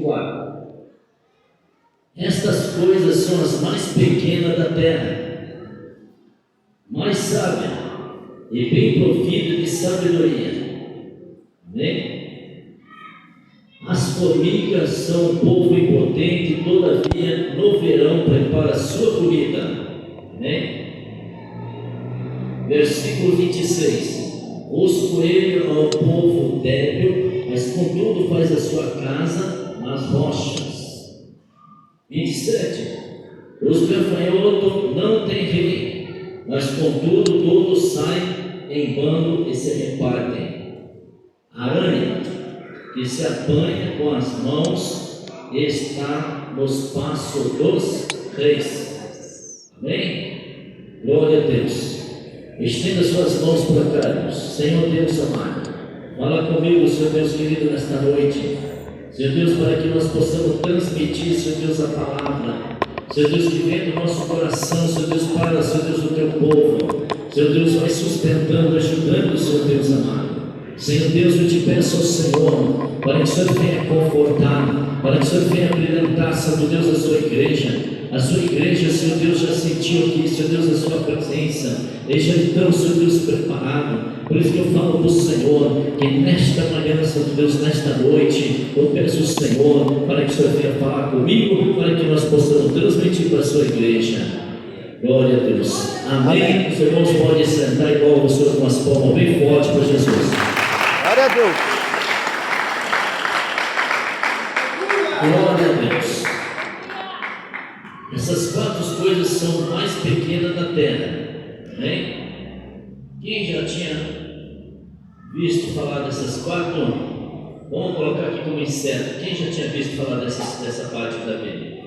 4. Estas coisas são as mais pequenas da terra, mais sábia e bem provida de sabedoria. Amém? As formigas são um povo impotente, todavia no verão prepara sua comida. Amém? Versículo 26. Os coelhos ao povo débil, mas contudo faz a sua casa nas rochas. 27. Os gafanhotos não têm rei, mas contudo todos saem em bando e se repartem. A aranha que se apanha com as mãos está nos passos dos reis. Amém? Glória a Deus. Estenda suas mãos para cá, Deus. Senhor Deus amado, fala comigo, Senhor Deus querido, nesta noite. Senhor Deus, para que nós possamos transmitir, Senhor Deus, a palavra. Senhor Deus, que vem do nosso coração, Senhor Deus, para, Senhor Deus, o teu povo. Senhor Deus, vai sustentando, ajudando, Senhor Deus amado. Senhor Deus, eu te peço ao Senhor, para que o Senhor venha confortar, para que o Senhor venha brilhantar, Senhor Deus, a sua igreja. A sua igreja, Senhor Deus, já sentiu aqui, Senhor Deus, a sua presença. Eles já estão, Senhor Deus, preparados. Por isso que eu falo para o Senhor, que nesta manhã, Senhor Deus, nesta noite, eu peço ao Senhor, para que o Senhor venha falar comigo, para que nós possamos transmitir para a sua igreja. Glória a Deus. Amém. Amém. Os irmãos podem sentar igual o Senhor com as palmas bem fortes para Jesus. Glória a Deus. Glória a Deus. Essas 4 coisas são mais pequenas da terra. Amém? Quem já tinha visto falar dessas 4? Vamos colocar aqui como incerto. Quem já tinha visto falar dessa parte da Bíblia?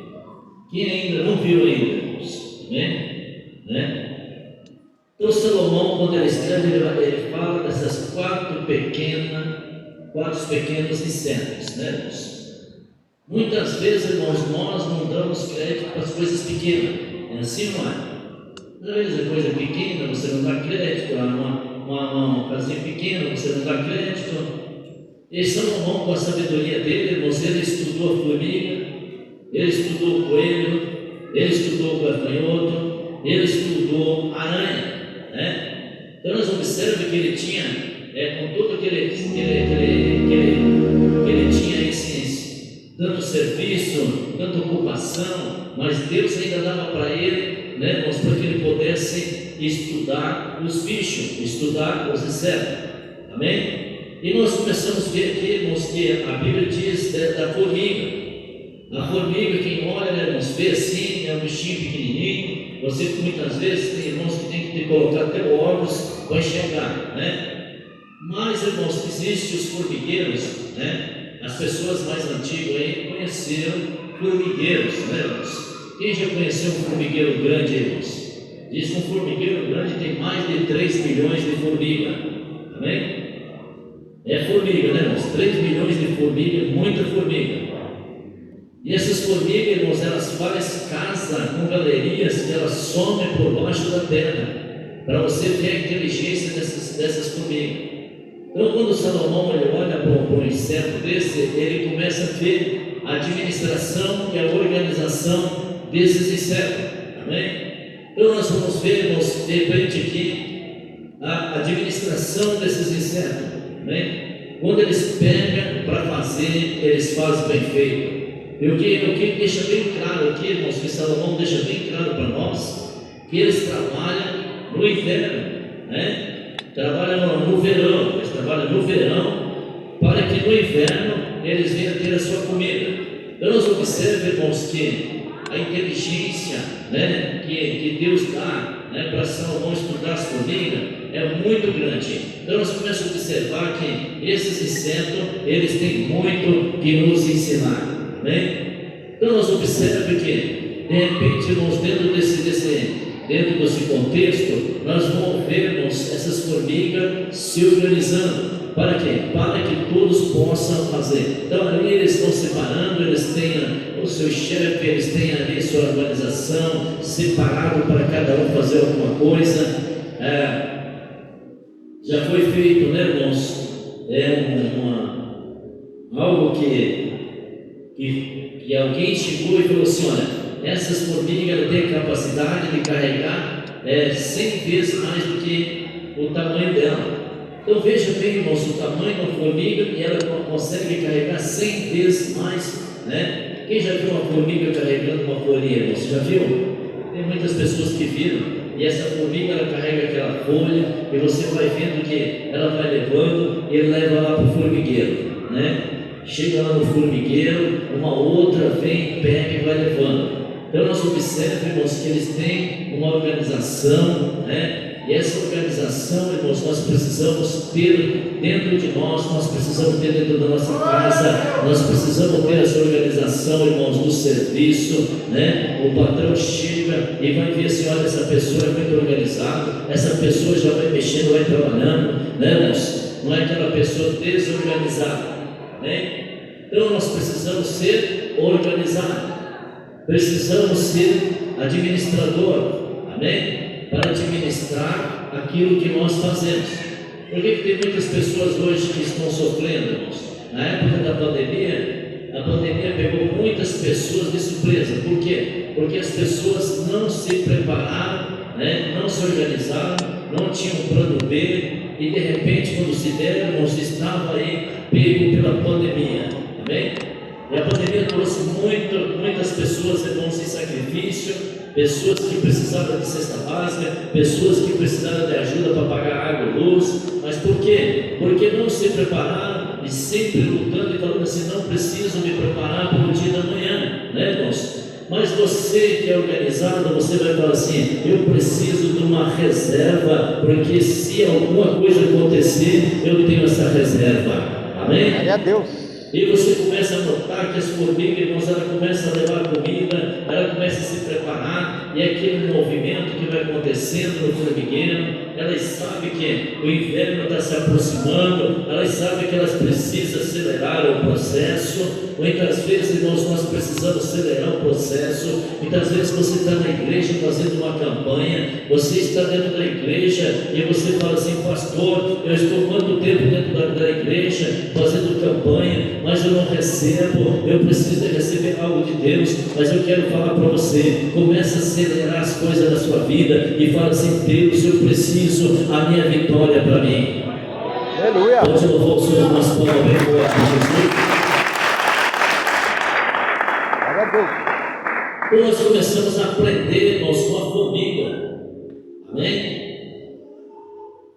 Quem ainda não viu ainda? Amém? Né? Então Salomão, quando ele escreve, ele fala dessas 4 pequenos incertos, né? Muitas vezes, irmãos, nós não damos crédito para as coisas pequenas. É assim, não é? Às vezes é coisa pequena, você não dá crédito. Uma casinha pequena, você não dá crédito. E Salomão, com a sabedoria dele, irmãos, ele estudou a formiga, ele estudou o coelho, ele estudou o gafanhoto, ele estudou a aranha, né? Então nós observamos que ele tinha, com tudo que ele tinha tanto serviço, tanta ocupação, mas Deus ainda dava para ele, né, para que ele pudesse estudar os bichos, estudar os insetos. Amém? E nós começamos a ver aqui, irmãos, que a Bíblia diz da formiga. A formiga, quem olha, né, irmãos, vê assim, é um bichinho pequenininho. Você muitas vezes tem irmãos que tem que colocar até óculos para enxergar, né? Mas, irmãos, existem os formigueiros, né? As pessoas mais antigas aí conheceram formigueiros, né, irmãos? Quem já conheceu um formigueiro grande, irmãos? Diz que um formigueiro grande tem mais de 3 milhões de formigas. Amém? É formiga, né, irmãos? 3 milhões de formigas, muita formiga. E essas formigas, irmãos, elas fazem casa com galerias que elas somem por baixo da terra, para você ver a inteligência dessas formigas. Então, quando Salomão ele olha para um inseto desse, ele começa a ver a administração e a organização desses insetos. Amém? Então, nós vamos ver, irmãos, de repente aqui, a administração desses insetos. Amém? Quando eles pegam para fazer, eles fazem bem feito. E o que deixa bem claro aqui, irmãos, que Salomão deixa bem claro para nós, que eles trabalham no inverno, né? Trabalham no verão, eles trabalham no verão, para que no inverno eles venham ter a sua comida. Então nós observamos, irmãos, que a inteligência, né, que Deus dá, né, para Salomão estudar as formigas é muito grande. Então nós começamos a observar que esses insetos, eles têm muito que nos ensinar. Né? Então nós observamos que, de repente, irmãos, dentro desse contexto, nós vamos ver, irmãos, essas formigas se organizando. Para quê? Para que todos possam fazer. Então ali eles estão separando, eles têm o seu chefe, eles têm ali sua organização, separado para cada um fazer alguma coisa. Já foi feito, né, irmãos? Algo que que alguém chegou e falou assim: olha, essas formigas têm capacidade de carregar 100 vezes mais do que o tamanho dela. Então veja bem, irmãos, o tamanho da formiga, e ela consegue carregar 100 vezes mais, né? Quem já viu uma formiga carregando uma folha, irmão? Você já viu? Tem muitas pessoas que viram, e essa formiga ela carrega aquela folha, e você vai vendo que ela vai levando, e ele leva lá para o formigueiro, né? Chega lá no formigueiro, uma outra vem, pega e vai levando. Então nós observamos, irmãos, que eles têm uma organização, né? E essa organização, irmãos, nós precisamos ter dentro de nós precisamos ter dentro da nossa casa, nós precisamos ter essa organização, irmãos, do serviço, né? O patrão chega e vai ver se, olha, essa pessoa é muito organizada, essa pessoa já vai mexendo, vai trabalhando, né, irmãos? Não é aquela pessoa desorganizada, né? Então nós precisamos ser organizados, precisamos ser administrador, amém? Para administrar aquilo que nós fazemos. Por que tem muitas pessoas hoje que estão sofrendo, irmãos? Na época da pandemia, a pandemia pegou muitas pessoas de surpresa. Por quê? Porque as pessoas não se prepararam, né? Não se organizaram, não tinham um plano B, e de repente, quando se deram, irmãos, estava aí pego pela pandemia, amém? E a pandemia trouxe muitas pessoas, irmãos, em sacrifício, pessoas que precisavam de cesta básica, pessoas que precisavam de ajuda para pagar água e luz. Mas por quê? Porque não se prepararam e sempre lutando e falando assim: não preciso me preparar para o dia da manhã, né, irmãos? Mas você que é organizado, você vai falar assim: eu preciso de uma reserva, porque se alguma coisa acontecer, eu tenho essa reserva, amém? Glória a Deus. E você começa a notar que as formigas, irmãos, ela começa a levar comida, ela começa a se preparar, e aquele movimento que vai acontecendo no formigueiro, elas sabem que o inverno está se aproximando, elas sabem que elas precisam acelerar o processo. Muitas vezes, irmãos, nós precisamos acelerar o processo. Muitas vezes você está na igreja fazendo uma campanha, você está dentro da igreja e você fala assim: pastor, eu estou quanto tempo dentro da igreja fazendo campanha, mas eu não recebo, eu preciso de receber algo de Deus. Mas eu quero falar para você: começa a acelerar as coisas da sua vida e fala assim: Deus, eu preciso a minha vitória para mim. Aleluia. Pode louvar o Senhor nas palmas bem forte, Jesus. Glória a Deus. Então nós começamos a aprender, irmãos, com a formiga, amém?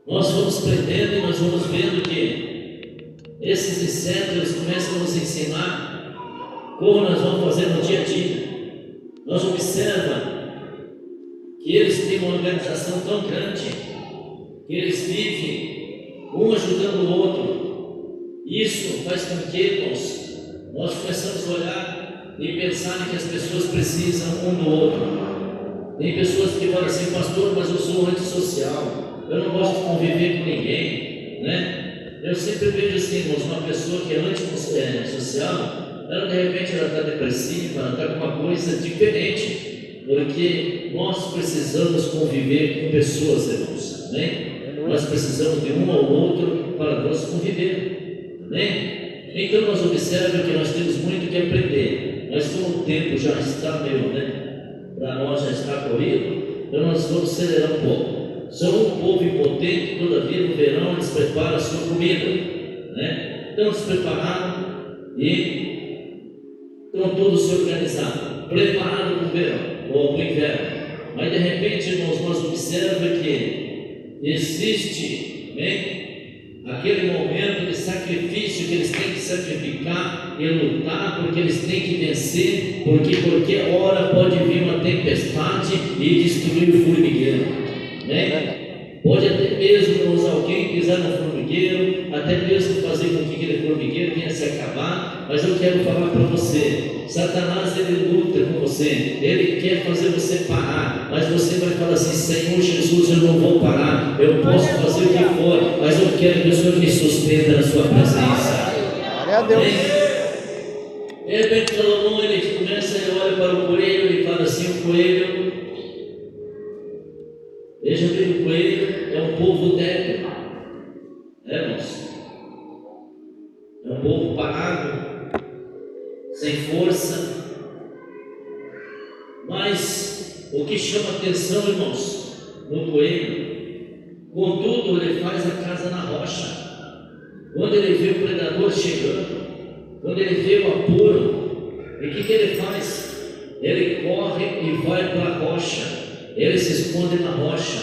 Nós vamos aprendendo e nós vamos vendo que esses insetos, eles começam a nos ensinar como nós vamos fazer no dia a dia. Nós observamos que eles têm uma organização tão grande, que eles vivem um ajudando o outro. Isso faz com que, irmãos, nós começamos a olhar e pensar que as pessoas precisam um do outro. Tem pessoas que falam assim: pastor, mas eu sou antissocial, eu não gosto de conviver com ninguém, né? Eu sempre vejo assim, irmãos, uma pessoa que é antissocial, ela de repente ela está depressiva, ela está com uma coisa diferente, porque nós precisamos conviver com pessoas, irmãos, né? Nós precisamos de um ao outro para nós conviver, né? Então nós observamos que nós temos muito que aprender, mas como o tempo já está meio, né? Para nós já está corrido, então nós vamos acelerar um pouco. São um povo impotente, todavia no verão eles preparam a sua comida, né? Então se prepararam e estão todos se organizando, preparados para o verão ou para o inverno. Mas de repente, irmãos, nós observamos que existe, né, aquele momento de sacrifício que eles têm que sacrificar e lutar, porque eles têm que vencer, porque qualquer hora pode vir uma tempestade e destruir o formigueiro, né? Pode até mesmo usar alguém pisar no formigueiro, até mesmo fazer com que aquele formigueiro venha se acabar. Mas eu quero falar para você: Satanás, ele luta com você, ele quer fazer você parar, mas você vai falar assim: Senhor Jesus, eu não vou parar, eu posso fazer o que for, mas eu quero que o Senhor me sustenta na sua presença. Glória a Deus. De repente Salomão, ele começa, ele olha para o coelho e fala assim: o coelho, veja bem, o coelho é um povo débil, irmãos, é um povo parado, sem força. Mas o que chama atenção, irmãos, no coelho, contudo, ele faz a casa na rocha. Quando ele vê o predador chegando, quando ele vê o apuro, e o que ele faz? Ele corre e vai para a rocha, ele se esconde na rocha,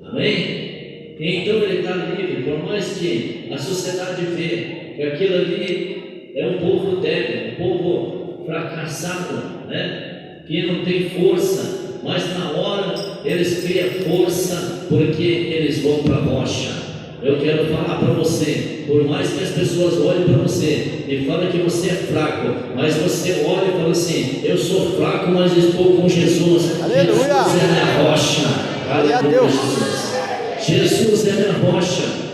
amém? Então ele está livre, por mais que a sociedade vê que aquilo ali é um povo débil, um povo fracassado, né? Que não tem força, mas na hora eles criam força, porque eles vão para a rocha. Eu quero falar para você, por mais que as pessoas olhem para você e falem que você é fraco, mas você olha e fala assim: eu sou fraco, mas estou com Jesus. Aleluia. Jesus é minha rocha. Glória a Deus. Jesus é minha rocha.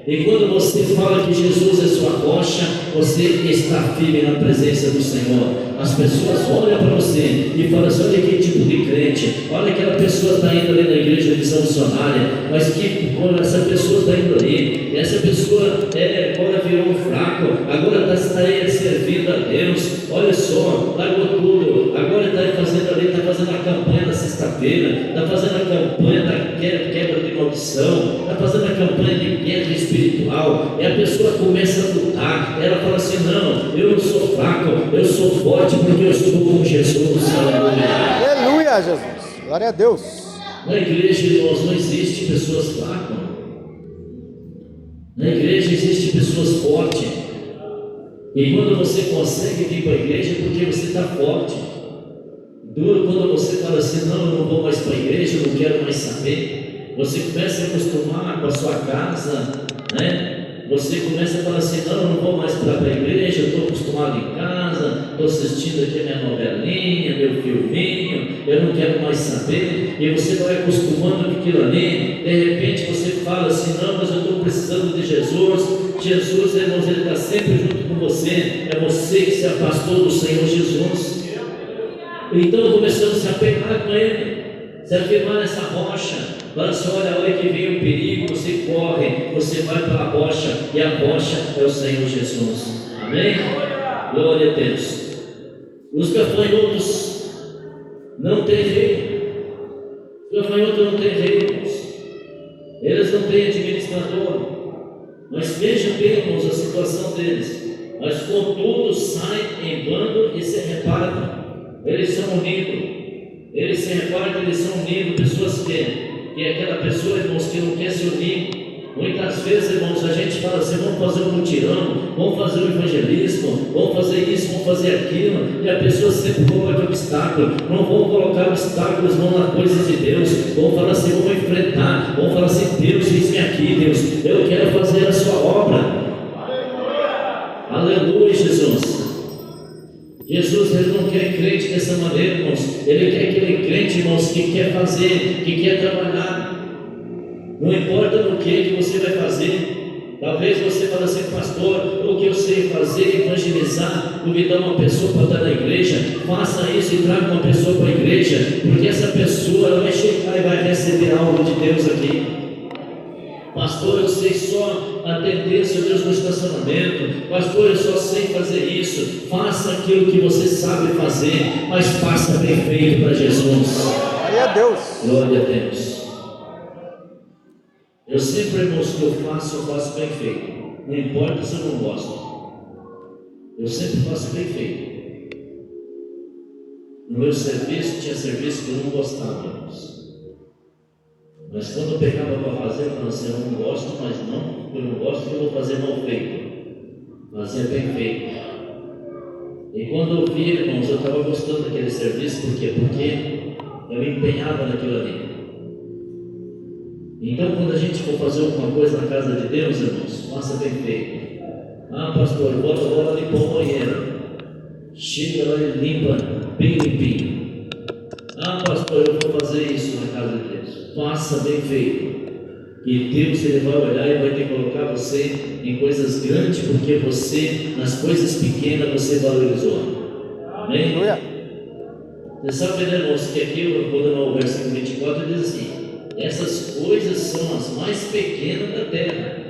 E quando você fala que Jesus é sua rocha, você está firme na presença do Senhor. As pessoas olham para você e falam assim: olha que tipo de crente, olha aquela pessoa está indo ali na igreja de São Missionária, mas que essa pessoa está indo ali, essa pessoa agora virou um fraco, agora está aí servindo a Deus, olha só, largou tudo, agora está fazendo ali, está fazendo a campanha da sexta-feira, está fazendo a campanha da quebra de maldição, está fazendo a campanha de guerra espiritual, e a pessoa começa a lutar, ela fala assim: não, eu não sou fraco, eu sou forte, porque eu estou com Jesus. Aleluia. Aleluia, Jesus. Glória a Deus. Na igreja, irmãos, não existe pessoas fracas. Na igreja existe pessoas fortes. E quando você consegue vir para a igreja é porque você está forte. Duro quando você fala assim: não, eu não vou mais para a igreja, eu não quero mais saber. Você começa a acostumar com a sua casa, né? Você começa a falar assim: não, eu não vou mais para a igreja, eu estou acostumado em casa, estou assistindo aqui a minha novelinha, meu filminho, eu não quero mais saber. E você vai acostumando com aquilo ali. De repente você fala assim: não, mas eu estou precisando de Jesus. Jesus, irmãos, Ele está sempre junto com você. É você que se afastou do Senhor Jesus. Então começamos a se apegar com Ele, se afirmar nessa rocha. Fala assim: olha, a hora que vem o perigo, você corre, você vai para a rocha, e a rocha é o Senhor Jesus. Amém? Glória a Deus. Os gafanhotos não têm rei. Os gafanhotos não têm rei, irmãos. Eles não têm administrador. Mas vejam bem, irmãos, a situação deles. Mas contudo saem em bando e se repartem. Eles são unidos. Eles se repartem, eles são unidos. Pessoas que é aquela pessoa, irmãos, que não quer se unir. Muitas vezes, irmãos, a gente fala assim: vamos fazer um mutirão, vamos fazer um evangelismo, vamos fazer isso, vamos fazer aquilo, e a pessoa sempre coloca obstáculo. Não vão colocar obstáculos, vão nas coisas de Deus, vão falar assim: vamos enfrentar, vamos falar assim: Deus, eis-me aqui, Deus, eu quero fazer a sua obra. Aleluia, Jesus. Jesus, Ele não quer crente dessa maneira, irmãos. Ele quer aquele crente, irmãos, que quer fazer, que quer trabalhar. Não importa no que você vai fazer. Talvez você fale assim: pastor, o que eu sei fazer, evangelizar, convidar uma pessoa para estar na igreja. Faça isso e traga uma pessoa para a igreja, porque essa pessoa ela vai chegar e vai receber algo de Deus aqui. Pastor, eu sei só atender, seu Deus, no estacionamento. Pastor, eu só sei fazer isso. Faça aquilo que você sabe fazer, mas faça bem feito para Jesus. Glória a Deus. Glória a Deus. Eu sempre, irmãos, que eu faço bem feito. Não importa se eu não gosto. Eu sempre faço bem feito. No meu serviço, tinha serviço que eu não gostava, irmãos. Mas quando eu pegava para fazer, eu falava assim: eu não gosto, mas não, eu não gosto, que eu vou fazer mal feito. Fazia bem feito. E quando eu vi, irmãos, eu estava gostando daquele serviço. Por quê? Porque eu me empenhava naquilo ali. Então, quando a gente for fazer alguma coisa na casa de Deus, irmãos, faça bem feito. Ah, pastor, bota lá limpar o banheiro. Chega lá e limpa bem limpinho. Ah, pastor, eu vou fazer isso na casa de Deus. Faça bem feito. E Deus, Ele vai olhar e vai ter que colocar você em coisas grandes, porque você, nas coisas pequenas, você valorizou. Amém? Você sabe, né, irmãos, que aqui eu vou dar o versículo 24 diz assim: essas coisas são as mais pequenas da terra.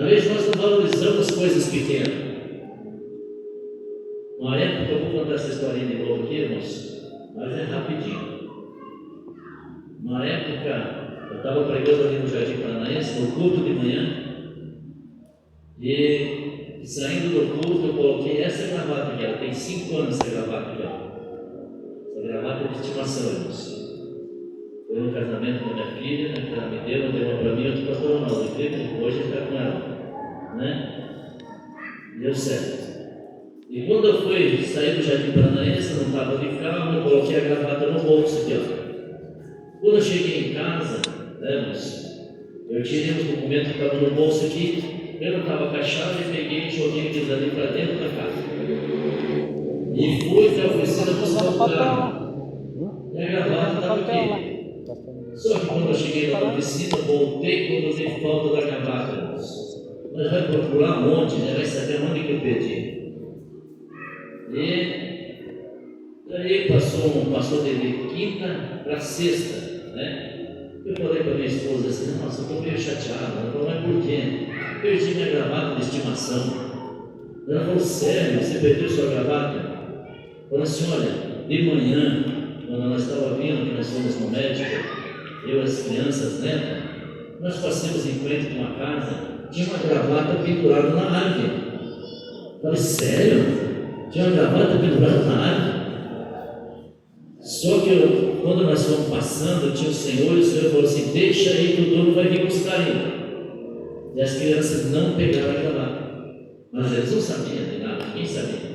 Às vezes nós não valorizamos as coisas pequenas. Uma época, eu vou contar essa historinha de novo aqui, irmãos, mas é rapidinho. Uma época, eu estava pregando ali no Jardim Paranaense, no culto de manhã, e saindo do culto, eu coloquei essa gravata aqui, ela tem 5 anos essa gravata aqui, ó. Essa gravata é de estimação, irmãos. Foi no casamento da minha filha, né, que ela me deu uma para mim, outra para o pastor Ronaldo, e hoje ele está com ela, né? Deu certo. E quando eu fui sair do Jardim Paranaense, eu não estava de carro, eu coloquei a gravata no bolso aqui, ó. Quando eu cheguei em casa, né, irmãos, eu tirei os documentos que estavam no bolso aqui, eu não estava com a chave, peguei e joguei eles ali para dentro da casa. E fui para a oficina buscar o carro. E a gravata estava aqui. Só que quando eu cheguei lá na oficina, voltei quando eu dei falta da gravata, irmãos. Mas vai procurar onde, né? Vai saber onde que eu perdi. E daí passou de quinta para sexta, né? Eu falei para minha esposa assim, nossa, eu estou meio chateado. Ela falou, mas por quê? Perdi minha gravata de estimação. Ela falou, sério, você perdeu sua gravata? Eu falei assim, olha, de manhã, quando nós estávamos vindo, que nós fomos no médico, eu e as crianças, né? Nós passamos em frente de uma casa, tinha uma gravata pendurada na árvore. Eu falei, sério? Tinha uma gravata pendurada na árvore. Só que quando nós fomos passando, tinha o Senhor, e o Senhor falou assim, deixa aí que o dono vai vir buscar ainda. E as crianças não pegaram a gravata. Mas eles não sabiam de nada, ninguém sabia.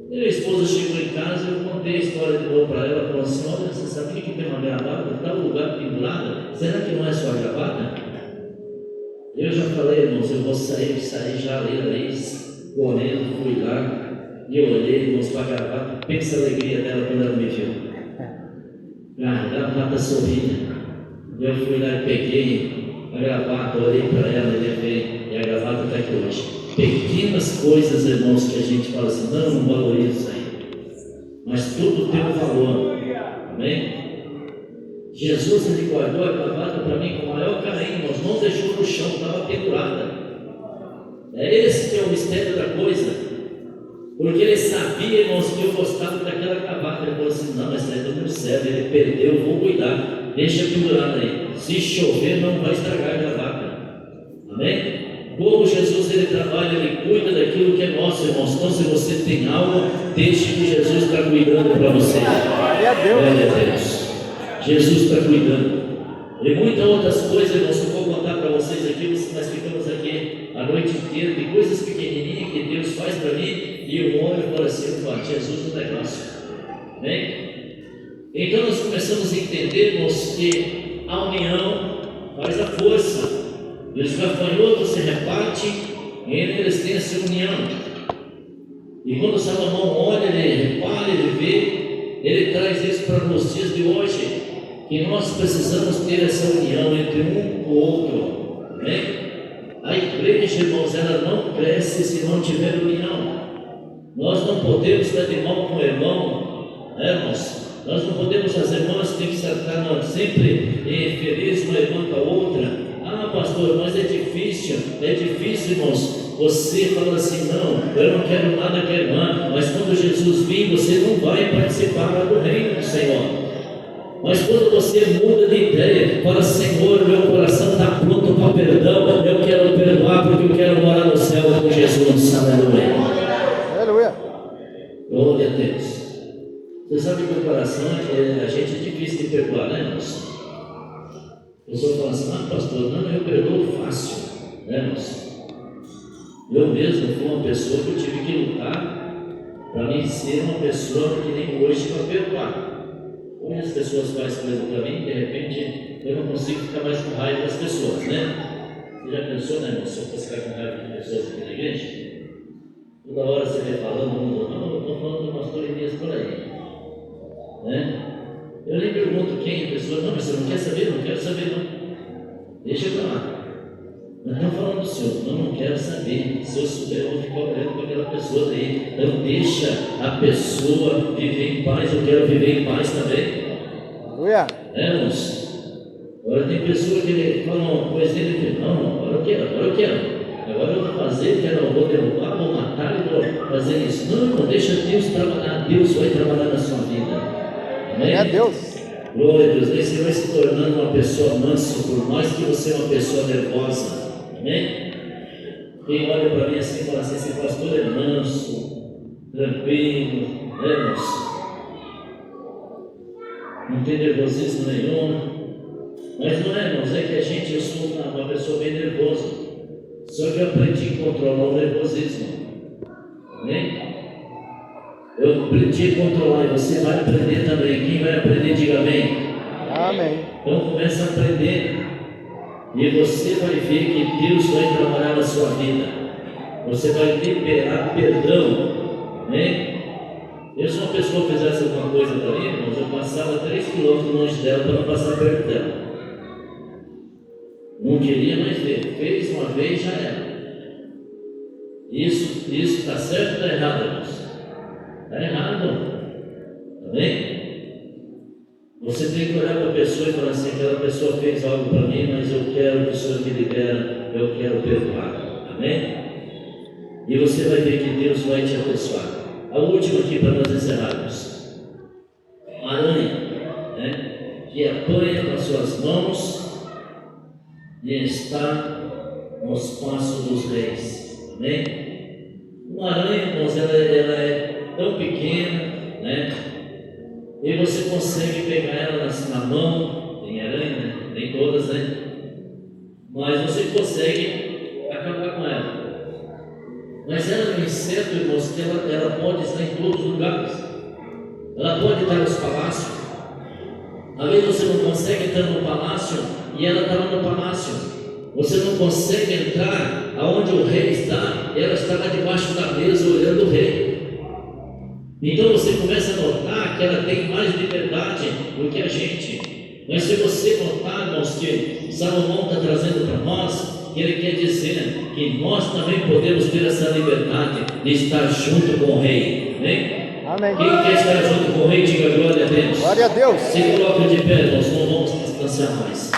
E a esposa chegou em casa, eu contei a história de novo para ela, falou assim, olha, você sabia que tem uma gravata em tal lugar pendurada? Será que não é sua gravata? Eu já falei, irmãos, eu vou sair já ali, correndo, fui lá. E eu olhei, irmãos, para a gravata, pensa a alegria dela quando ela me viu. A gravata sorria. Eu fui lá e peguei a gravata, olhei para ela e levei, e a gravata está aqui hoje. Pequenas coisas, irmãos, que a gente fala assim, não valoriza isso aí. Mas tudo tem um valor. Amém? Jesus, ele guardou a gravata para mim com o maior carinho, irmãos, não deixou no chão, estava pendurada. É esse que é o mistério da coisa. Porque ele sabia, irmãos, que eu gostava daquela gravata. Ele falou assim, não, mas isso aí não serve, ele perdeu, eu vou cuidar, deixa pendurada aí. Se chover, não vai estragar a gravata. Amém? Como Jesus, ele trabalha, ele cuida daquilo que é nosso, irmãos. Então, se você tem algo, deixe que Jesus está cuidando para você. Glória a Deus. Glória a Deus. Jesus está cuidando. E muitas outras coisas, irmãos, eu vou contar para vocês aqui. Nós ficamos aqui a noite inteira de coisas pequenininhas que Deus faz para mim. E o homem fala assim, Jesus no negócio. Amém? Então nós começamos a entender, irmãos, que a união faz a força. E os gafanhotos se repartem, e eles têm essa união. E quando Salomão olha, ele repara, ele vê, ele traz isso para os dias de hoje, que nós precisamos ter essa união entre um com o outro. Amém? A igreja, irmãos, ela não cresce se não tiver união. Nós não podemos estar de mão com o irmão, né, irmãos? Nós não podemos, as irmãs têm que estar sempre felizes uma irmã com a outra. Ah, pastor, mas é difícil, irmãos. Você fala assim, não, eu não quero nada com a irmã, mas quando Jesus vir, você não vai participar do reino do Senhor. Mas quando você muda de ideia, fala, Senhor, meu coração está pronto para perdão, eu quero perdoar porque eu quero morar no céu com Jesus, aleluia. Aleluia. Glória a Deus. Você sabe que o coração, a gente é difícil de perdoar, né, irmãos? A pessoa fala assim, pastor, não, eu perdoo fácil, né, irmãos? Eu mesmo fui uma pessoa que eu tive que lutar para mim ser uma pessoa que nem hoje para perdoar. Hoje as pessoas fazem coisa para mim, de repente eu não consigo ficar mais com raiva das pessoas, né? Você já pensou, né, irmão, se eu fosse ficar com raiva de pessoas aqui na igreja? Toda hora você vem falando, não, eu estou falando do pastor Elias por aí, né? Eu lhe pergunto quem a pessoa, não, mas você não quer saber? Não quero saber não. Deixa eu lá. Mas não falando do senhor, não quero saber. Se eu souber, eu vou ficar olhando para aquela pessoa daí. Então deixa a pessoa viver em paz, eu quero viver em paz também. Aleluia. Irmãos, agora tem pessoa que fala uma coisa e ele diz, não, agora eu quero. Agora eu vou fazer, eu vou derrubar, vou matar, eu vou fazer isso. Não, irmão, deixa Deus trabalhar. Deus vai trabalhar na sua vida. Amém? É Deus. Glória a Deus. Aí você vai se tornando uma pessoa mansa, por mais que você é uma pessoa nervosa. Amém? Quem olha para mim assim e fala assim, esse pastor é manso, tranquilo, né, moço? Não tem nervosismo nenhum. Mas não é, irmãos, é que eu sou uma pessoa bem nervosa. Só que eu aprendi a controlar o nervosismo. Amém? Eu aprendi a controlar e você vai aprender também. Quem vai aprender, diga amém. Amém. Então começa a aprender. E você vai ver que Deus vai trabalhar na sua vida. Você vai liberar perdão. Amém? Eu, se uma pessoa fizesse alguma coisa para mim, irmãos, eu passava 3 quilômetros longe dela para não passar perto dela. Não queria mais ver. Fez uma vez, já era. Isso está certo ou está errado, irmãos? Está errado. Amém? Você tem que olhar para a pessoa e falar assim, aquela pessoa fez algo para mim, mas eu quero que o Senhor me libera, eu quero perdoar. Amém? E você vai ver que Deus vai te abençoar. A última aqui para nós encerrarmos. Uma aranha, né, que apanha com as suas mãos e está nos passos dos reis. Amém? Uma aranha, irmãos, ela é tão pequena, né? E você consegue pegar ela na mão. Tem aranha, né? Nem todas, né? Mas você consegue acabar com ela. Mas ela é um inseto, irmãos, que ela pode estar em todos os lugares. Ela pode estar nos palácios. Às vezes você não consegue entrar no palácio e ela está lá no palácio. Você não consegue entrar aonde o rei está, ela está lá debaixo da mesa olhando o rei. Então você começa a notar que ela tem mais liberdade do que a gente. Mas se você notar, irmãos, que Salomão está trazendo para nós, que ele quer dizer que nós também podemos ter essa liberdade de estar junto com o rei. Amém? Amém. Quem quer estar junto com o rei, diga glória a Deus. Glória a Deus. Se coloca de pé, irmãos, não vamos distanciar mais.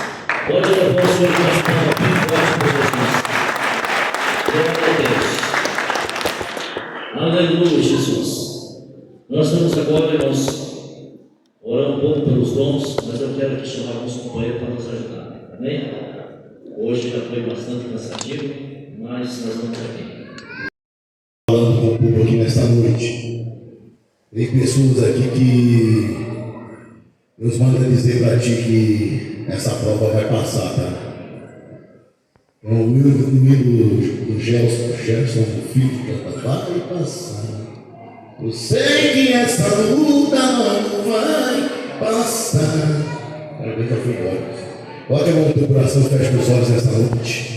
Pode levar o Senhor de palma bem forte para Jesus. Glória a Deus. Aleluia, Jesus. Nós vamos agora, irmãos, orar um pouco pelos dons, mas eu quero aqui chamar alguns companheiros para nos ajudar. Amém? Hoje já foi bastante cansativo, mas nós vamos aqui. Falando com o povo aqui nesta noite. Tem pessoas aqui que Deus manda dizer para ti que essa prova vai passar, tá? Então, o meu do Gerson, o filho, vai passar. Eu sei que essa luta não vai passar. Agora já foi embora. Bota a mão no teu coração, fecha os olhos nessa noite.